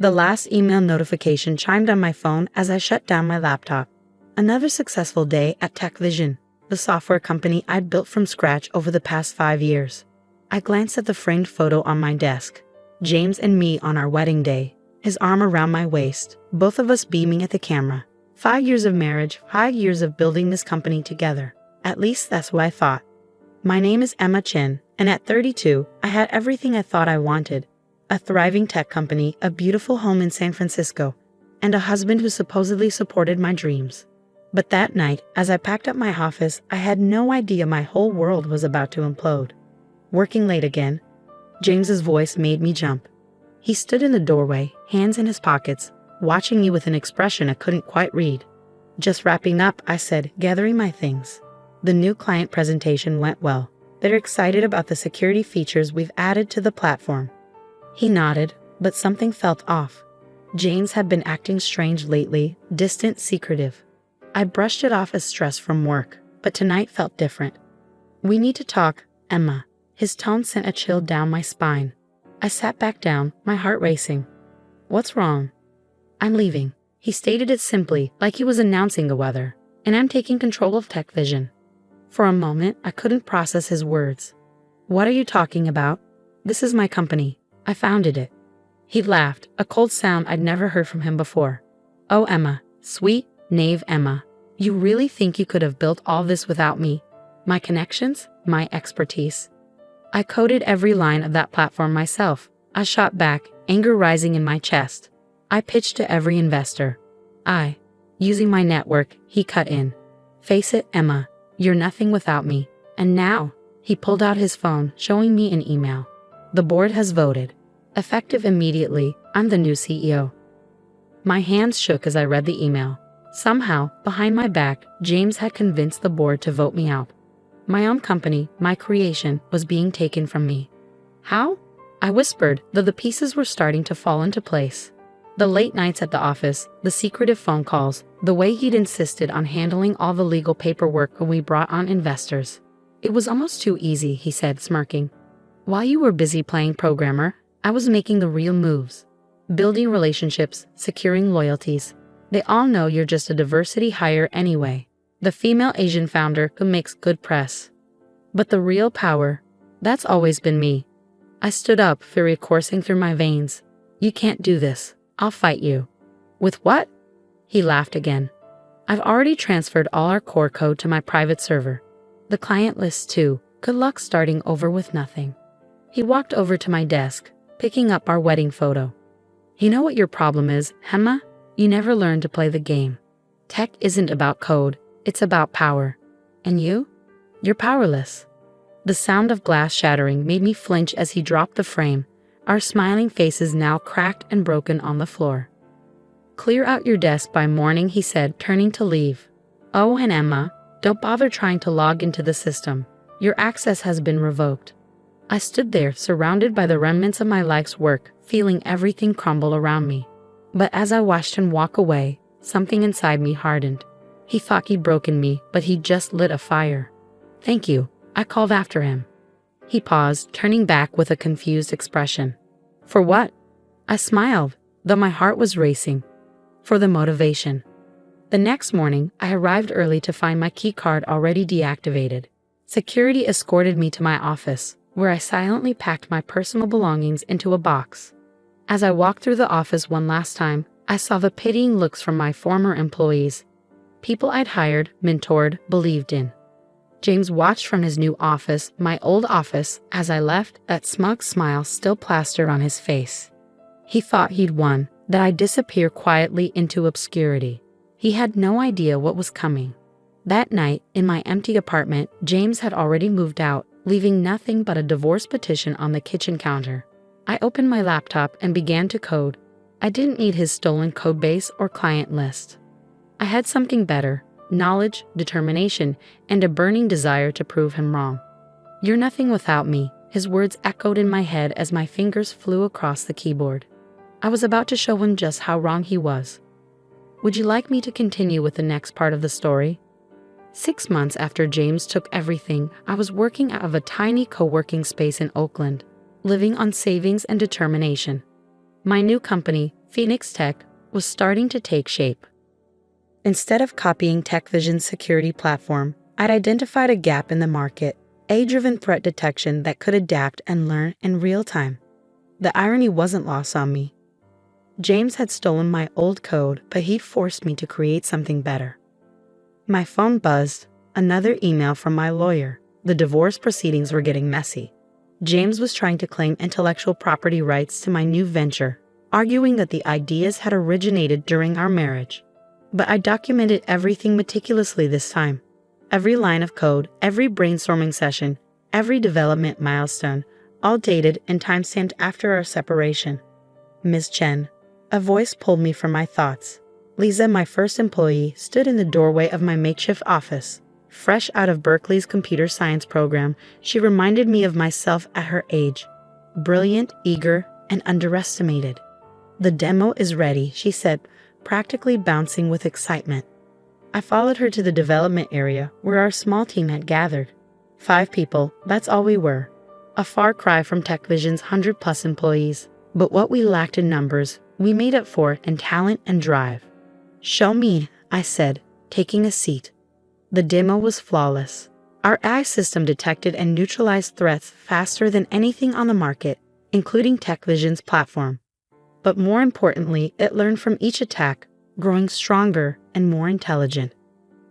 The last email notification chimed on my phone as I shut down my laptop. Another successful day at TechVision, the software company I'd built from scratch over the past 5 years. I glanced at the framed photo on my desk. James and me on our wedding day, his arm around my waist, both of us beaming at the camera. 5 years of marriage, 5 years of building this company together. At least that's what I thought. My name is Emma Chin, and at 32, I had everything I thought I wanted. A thriving tech company, a beautiful home in San Francisco, and a husband who supposedly supported my dreams. But that night, as I packed up my office, I had no idea my whole world was about to implode. Working late again? James's voice made me jump. He stood in the doorway, hands in his pockets, watching me with an expression I couldn't quite read. Just wrapping up, I said, gathering my things. The new client presentation went well. They're excited about the security features we've added to the platform. He nodded, but something felt off. James had been acting strange lately, distant, secretive. I brushed it off as stress from work, but tonight felt different. We need to talk, Emma. His tone sent a chill down my spine. I sat back down, my heart racing. What's wrong? I'm leaving. He stated it simply, like he was announcing the weather, and I'm taking control of TechVision. For a moment, I couldn't process his words. What are you talking about? This is my company. I founded it. He laughed, a cold sound I'd never heard from him before. Oh, Emma, sweet, naive Emma. You really think you could have built all this without me? My connections? My expertise? I coded every line of that platform myself. I shot back, anger rising in my chest. I pitched to every investor. Using my network, he cut in. Face it, Emma, you're nothing without me. And now, he pulled out his phone, showing me an email. The board has voted. Effective immediately, I'm the new CEO. My hands shook as I read the email. Somehow, behind my back, James had convinced the board to vote me out. My own company, my creation, was being taken from me. How? I whispered, though the pieces were starting to fall into place. The late nights at the office, the secretive phone calls, the way he'd insisted on handling all the legal paperwork when we brought on investors. It was almost too easy, he said, smirking. While you were busy playing programmer, I was making the real moves. Building relationships, securing loyalties. They all know you're just a diversity hire anyway. The female Asian founder who makes good press. But the real power, that's always been me. I stood up, fury coursing through my veins. You can't do this. I'll fight you. With what? He laughed again. I've already transferred all our core code to my private server. The client list too. Good luck starting over with nothing. He walked over to my desk, picking up our wedding photo. You know what your problem is, Emma? You never learned to play the game. Tech isn't about code, it's about power. And you? You're powerless. The sound of glass shattering made me flinch as he dropped the frame, our smiling faces now cracked and broken on the floor. Clear out your desk by morning, he said, turning to leave. Oh, and Emma, don't bother trying to log into the system. Your access has been revoked. I stood there, surrounded by the remnants of my life's work, feeling everything crumble around me. But as I watched him walk away, something inside me hardened. He thought he'd broken me, but he'd just lit a fire. Thank you, I called after him. He paused, turning back with a confused expression. For what? I smiled, though my heart was racing. For the motivation. The next morning, I arrived early to find my key card already deactivated. Security escorted me to my office, where I silently packed my personal belongings into a box. As I walked through the office one last time, I saw the pitying looks from my former employees. People I'd hired, mentored, believed in. James watched from his new office, my old office, as I left, that smug smile still plastered on his face. He thought he'd won, that I'd disappear quietly into obscurity. He had no idea what was coming. That night, in my empty apartment, James had already moved out, leaving nothing but a divorce petition on the kitchen counter. I opened my laptop and began to code. I didn't need his stolen codebase or client list. I had something better. Knowledge, determination, and a burning desire to prove him wrong. You're nothing without me, his words echoed in my head as my fingers flew across the keyboard. I was about to show him just how wrong he was. Would you like me to continue with the next part of the story? 6 months after James took everything, I was working out of a tiny co-working space in Oakland, living on savings and determination. My new company, Phoenix Tech was starting to take shape. Instead of copying TechVision's security platform, I'd identified a gap in the market, AI-driven threat detection that could adapt and learn in real time. The irony wasn't lost on me. James had stolen my old code, but he'd forced me to create something better. My phone buzzed, another email from my lawyer. The divorce proceedings were getting messy. James was trying to claim intellectual property rights to my new venture, arguing that the ideas had originated during our marriage. But I documented everything meticulously this time. Every line of code, every brainstorming session, every development milestone, all dated and timestamped after our separation. Ms. Chen. A voice pulled me from my thoughts. Lisa, my first employee, stood in the doorway of my makeshift office. Fresh out of Berkeley's computer science program, she reminded me of myself at her age. Brilliant, eager, and underestimated. The demo is ready, she said, practically bouncing with excitement. I followed her to the development area where our small team had gathered. 5 people, that's all we were. A far cry from TechVision's 100+ employees. But what we lacked in numbers, we made up for in talent and drive. Show me, I said, taking a seat. The demo was flawless. Our AI system detected and neutralized threats faster than anything on the market, including TechVision's platform. But more importantly, it learned from each attack, growing stronger and more intelligent.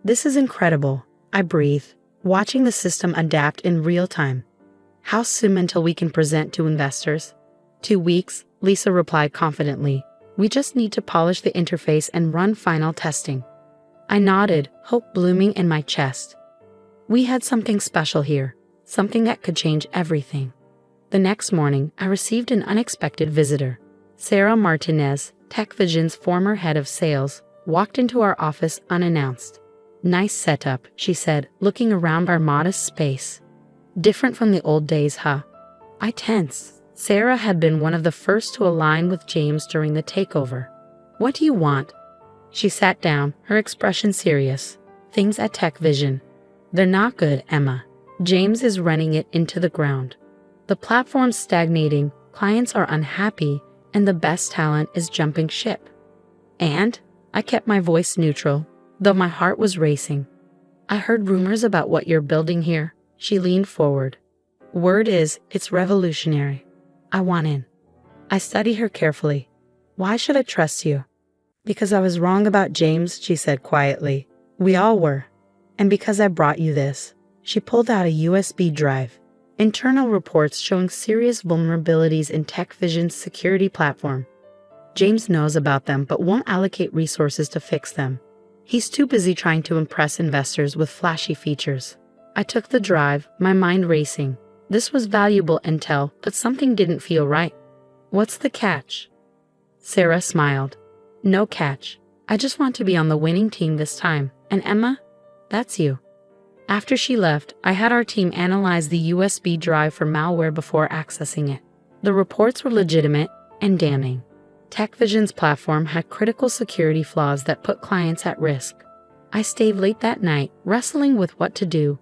This is incredible, I breathed, watching the system adapt in real time. How soon until we can present to investors? 2 weeks, Lisa replied confidently. We just need to polish the interface and run final testing. I nodded, hope blooming in my chest. We had something special here, something that could change everything. The next morning, I received an unexpected visitor. Sarah Martinez, TechVision's former head of sales, walked into our office unannounced. Nice setup, she said, looking around our modest space. Different from the old days, huh? I tensed. Sarah had been one of the first to align with James during the takeover. What do you want? She sat down, her expression serious. Things at TechVision. They're not good, Emma. James is running it into the ground. The platform's stagnating, clients are unhappy, and the best talent is jumping ship. And I kept my voice neutral, though my heart was racing. I heard rumors about what you're building here. She leaned forward. Word is, it's revolutionary. I want in. I studied her carefully. Why should I trust you? Because I was wrong about James, she said quietly. We all were. And because I brought you this. She pulled out a USB drive. Internal reports showing serious vulnerabilities in TechVision's security platform. James knows about them but won't allocate resources to fix them. He's too busy trying to impress investors with flashy features. I took the drive, my mind racing. This was valuable intel, but something didn't feel right. What's the catch? Sarah smiled. No catch. I just want to be on the winning team this time. And Emma? That's you. After she left, I had our team analyze the USB drive for malware before accessing it. The reports were legitimate and damning. TechVision's platform had critical security flaws that put clients at risk. I stayed late that night, wrestling with what to do.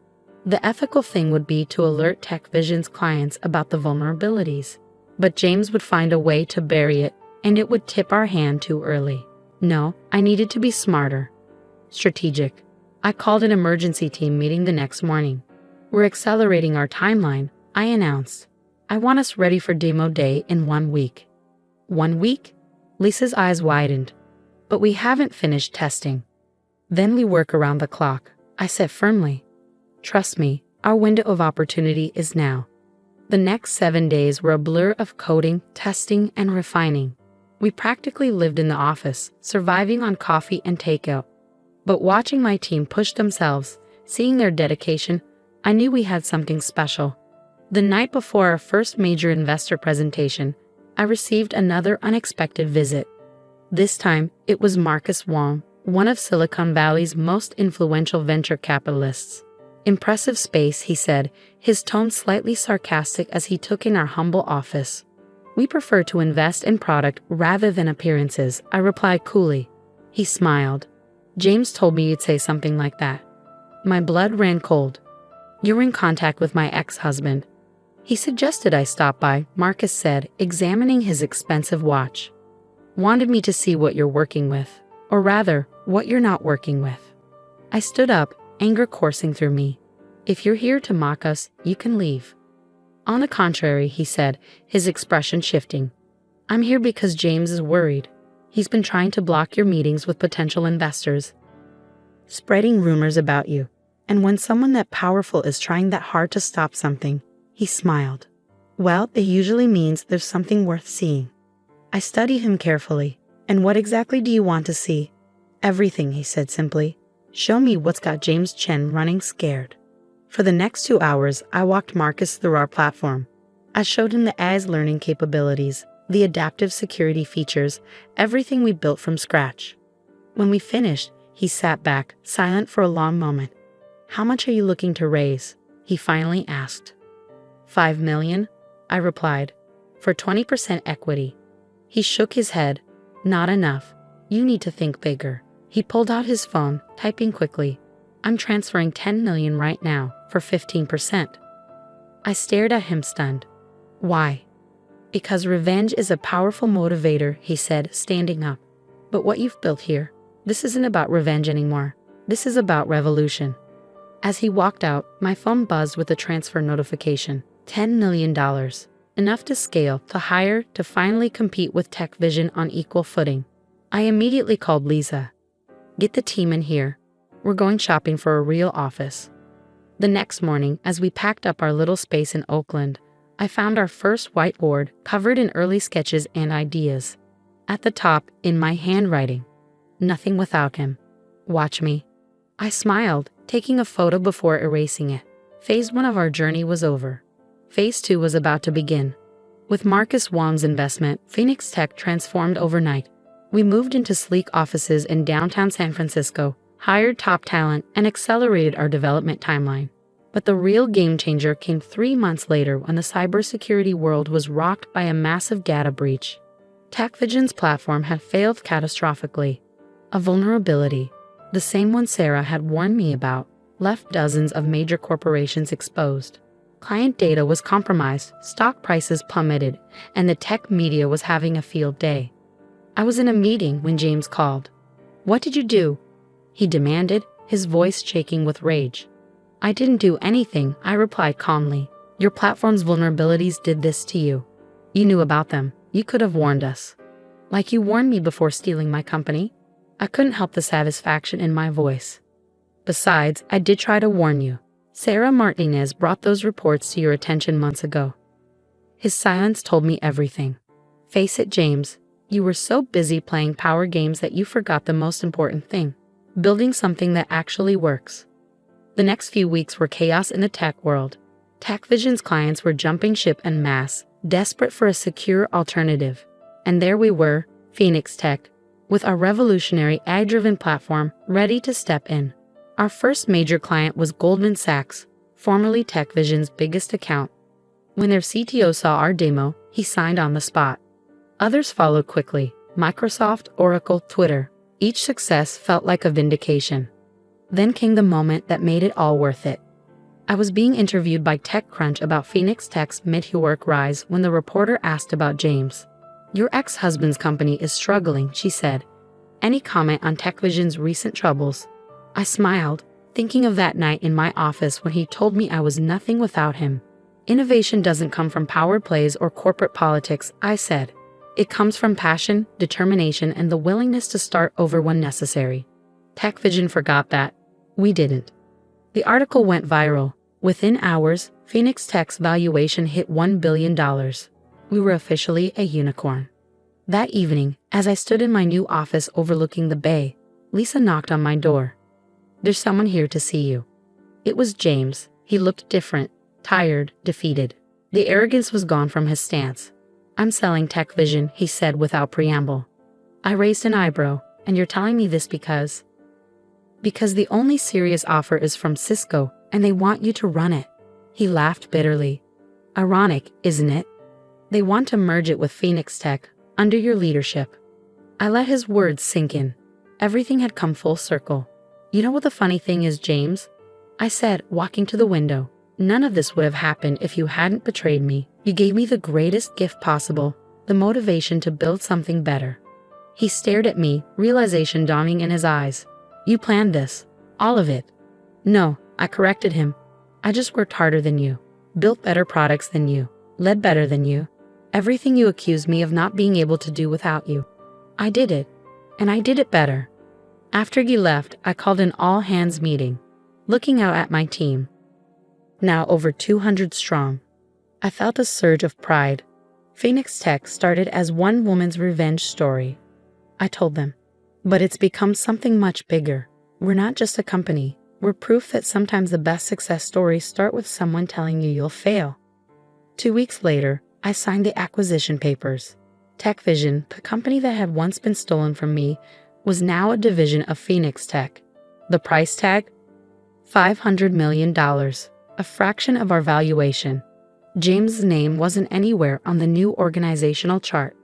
The ethical thing would be to alert TechVision's clients about the vulnerabilities. But James would find a way to bury it, and it would tip our hand too early. No, I needed to be smarter. Strategic. I called an emergency team meeting the next morning. We're accelerating our timeline, I announced. I want us ready for demo day in 1 week. 1 week? Lisa's eyes widened. But we haven't finished testing. Then we work around the clock, I said firmly. Trust me, our window of opportunity is now. The next 7 days were a blur of coding, testing, and refining. We practically lived in the office, surviving on coffee and takeout. But watching my team push themselves, seeing their dedication, I knew we had something special. The night before our first major investor presentation, I received another unexpected visit. This time, it was Marcus Wong, one of Silicon Valley's most influential venture capitalists. Impressive space, he said, his tone slightly sarcastic as he took in our humble office. We prefer to invest in product rather than appearances, I replied coolly. He smiled. James told me you'd say something like that. My blood ran cold. You're in contact with my ex-husband. He suggested I stop by, Marcus said, examining his expensive watch. Wanted me to see what you're working with, or rather, what you're not working with. I stood up, anger coursing through me. If you're here to mock us, you can leave. On the contrary, he said, his expression shifting. I'm here because James is worried. He's been trying to block your meetings with potential investors, spreading rumors about you. And when someone that powerful is trying that hard to stop something, he smiled. Well, it usually means there's something worth seeing. I studied him carefully. And what exactly do you want to see? Everything, he said simply. Show me what's got James' chin running scared. For the next 2 hours, I walked Marcus through our platform. I showed him the AI's learning capabilities, the adaptive security features, everything we built from scratch. When we finished, he sat back, silent for a long moment. How much are you looking to raise? He finally asked. 5 million, I replied, for 20% equity. He shook his head. Not enough. You need to think bigger. He pulled out his phone, typing quickly. I'm transferring 10 million right now for 15%. I stared at him stunned. Why? Because revenge is a powerful motivator, he said, standing up. But what you've built here, this isn't about revenge anymore. This is about revolution. As he walked out, my phone buzzed with a transfer notification. $10 million. Enough to scale, to hire, to finally compete with Tech Vision on equal footing. I immediately called Lisa. Get the team in here. We're going shopping for a real office. The next morning, as we packed up our little space in Oakland, I found our first whiteboard covered in early sketches and ideas. At the top, in my handwriting, nothing without him. Watch me. I smiled, taking a photo before erasing it. Phase 1 of our journey was over. Phase 2 was about to begin. With Marcus Wong's investment, Phoenix Tech transformed overnight. We moved into sleek offices in downtown San Francisco, hired top talent, and accelerated our development timeline. But the real game changer came 3 months later when the cybersecurity world was rocked by a massive data breach. TechVision's platform had failed catastrophically. A vulnerability, the same one Sarah had warned me about, left dozens of major corporations exposed. Client data was compromised, stock prices plummeted, and the tech media was having a field day. I was in a meeting when James called. What did you do? He demanded, his voice shaking with rage. I didn't do anything, I replied calmly. Your platform's vulnerabilities did this to you. You knew about them. You could have warned us. Like you warned me before stealing my company? I couldn't help the satisfaction in my voice. Besides, I did try to warn you. Sarah Martinez brought those reports to your attention months ago. His silence told me everything. Face it, James, you were so busy playing power games that you forgot the most important thing. Building something that actually works. The next few weeks were chaos in the tech world. TechVision's clients were jumping ship en masse, desperate for a secure alternative. And there we were, Phoenix Tech, with our revolutionary AI-driven platform ready to step in. Our first major client was Goldman Sachs, formerly TechVision's biggest account. When their CTO saw our demo, he signed on the spot. Others followed quickly: Microsoft, Oracle, Twitter. Each success felt like a vindication. Then came the moment that made it all worth it. I was being interviewed by TechCrunch about Phoenix Tech's mid-work rise when the reporter asked about James. Your ex-husband's company is struggling, she said. Any comment on TechVision's recent troubles? I smiled, thinking of that night in my office when he told me I was nothing without him. Innovation doesn't come from power plays or corporate politics, I said. It comes from passion, determination, and the willingness to start over when necessary. TechVision forgot that. We didn't. The article went viral. Within hours, Phoenix Tech's valuation hit $1 billion. We were officially a unicorn. That evening, as I stood in my new office overlooking the bay, Lisa knocked on my door. There's someone here to see you. It was James. He looked different, tired, defeated. The arrogance was gone from his stance. I'm selling TechVision, he said without preamble. I raised an eyebrow. And you're telling me this because the only serious offer is from Cisco, and they want you to run it. He laughed bitterly. Ironic, isn't it? They want to merge it with Phoenix Tech, under your leadership. I let his words sink in. Everything had come full circle. You know what the funny thing is, James? I said, walking to the window. None of this would have happened if you hadn't betrayed me. You gave me the greatest gift possible, the motivation to build something better. He stared at me, realization dawning in his eyes. You planned this. All of it. No, I corrected him. I just worked harder than you, built better products than you, led better than you. Everything you accused me of not being able to do without you. I did it. And I did it better. After he left, I called an all-hands meeting, looking out at my team, now over 200 strong. I felt a surge of pride. Phoenix Tech started as one woman's revenge story, I told them. But it's become something much bigger. We're not just a company. We're proof that sometimes the best success stories start with someone telling you you'll fail. 2 weeks later, I signed the acquisition papers. TechVision, the company that had once been stolen from me, was now a division of Phoenix Tech. The price tag? $500 million, a fraction of our valuation. James's name wasn't anywhere on the new organizational chart.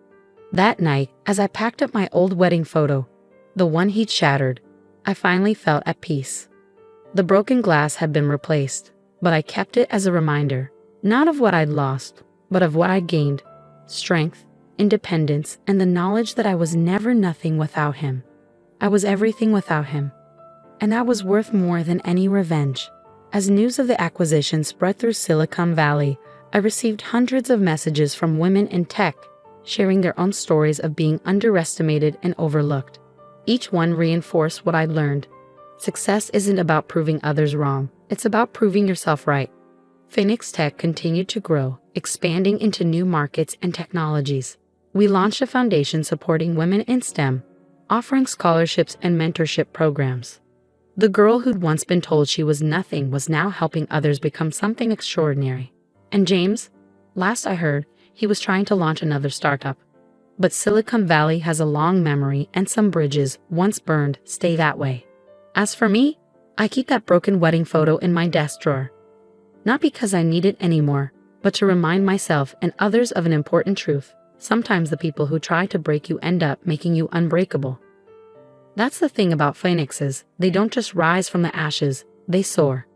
That night, as I packed up my old wedding photo, the one he'd shattered, I finally felt at peace. The broken glass had been replaced, but I kept it as a reminder, not of what I'd lost, but of what I'd gained: strength, independence, and the knowledge that I was never nothing without him. I was everything without him. And that was worth more than any revenge. As news of the acquisition spread through Silicon Valley, I received hundreds of messages from women in tech, sharing their own stories of being underestimated and overlooked. Each one reinforced what I'd learned. Success isn't about proving others wrong, it's about proving yourself right. Phoenix Tech continued to grow, expanding into new markets and technologies. We launched a foundation supporting women in STEM, offering scholarships and mentorship programs. The girl who'd once been told she was nothing was now helping others become something extraordinary. And James? Last I heard, he was trying to launch another startup. But Silicon Valley has a long memory, and some bridges, once burned, stay that way. As for me, I keep that broken wedding photo in my desk drawer. Not because I need it anymore, but to remind myself and others of an important truth. Sometimes the people who try to break you end up making you unbreakable. That's the thing about phoenixes, they don't just rise from the ashes, they soar.